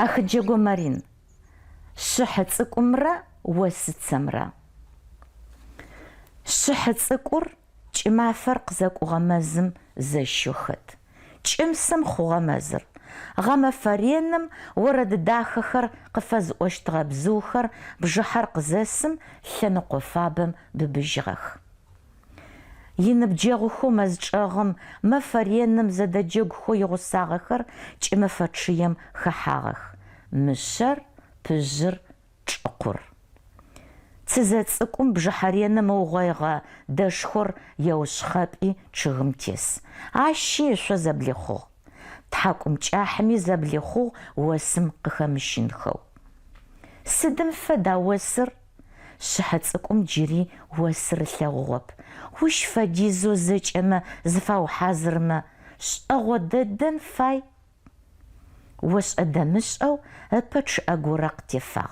أخجيغو مارين شحت أمرا وست سمرا شحت سكور ما فرق زك وغمازم زي الشوخت شمسم خو غمازر غما فرينم ورد داخخر قفز واشتغى بزوخر بجحر قزاسم ثنقو فابم ببجغخ ينبجيغو خو مزجاغم ما فرينم زدا جيغ خو يغساغخر ما فتشيم خحاغخ مشر بجر تشقر تزات سكم بجحرينا موغايغا داشخور يوشخابي تشغمتيس عشي شو زبليخو تحاكم تشاحمي زبليخو واسم قخمشينخو سدم فدا وسر شحت سكم جيري وسر ثغوب وش فديزو زيج اما زفاو حازر ما شاغو ددن فاي وش ادمش او ابتش اقورق تفا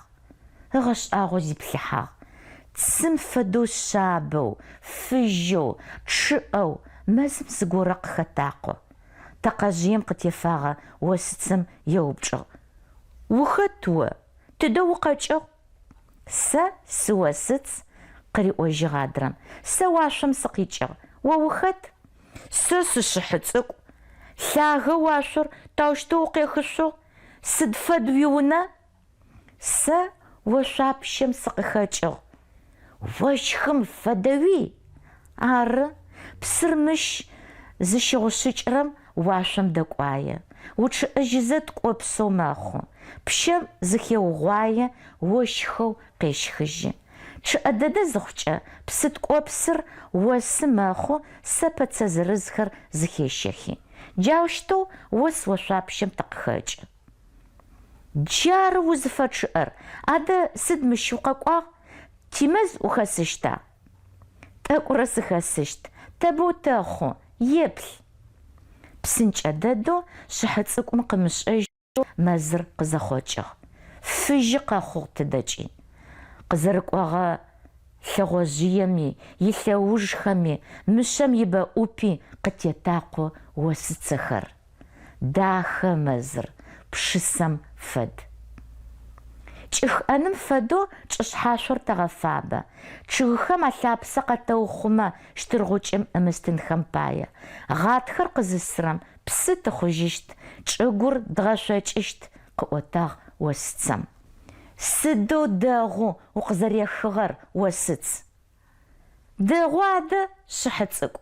غش اغو زبليحا تسم فدو شابو فجو تشقو مازم سقورق ختاقو تقاجيم قتيفاغا وستسم يوبجو وختو تدوقجو سواسط قري اوجي غادرم سواشم سقيجو ووخت سشحتسك ثاغا واشر تاوشتو قيخشو سدفد ويونا وشابشم سقيخاجو وشخم فدوي ار بسرمش زشغشجرم واشم دقوايا وش اجزت قبسو ماخو بشم زخيو غوايا وشخو قيشخجي تش اددا زخجا بست قبسر وسماخو سبت زرزخر زخيشخي جاوشتو وشابشم تقخاج جار وزفتشر ادا سد مشوقا تيمز وخسشتا تاكورس خسشت تبو تاخو يبل بسنج ادادو شحت سكم قمش اجو مزر قزخوچا فجقا خو تدجي قزرك واغا ثغوجيمي يثوجخمي مشم يبا اوبي قد يتاقو وستسخر داخ مزر بشسم فد تشخ أنم فدو تشش حاشور تغفابة تشخم أثابسة قطوخما شترغوچم أمستن خمبايا غات خرق زسرم بست خوجيشت تشغور دغاشاچشت قوتاغ وستسم سدو داغو وقزر يخغر وستس داغو عدا شحتسكو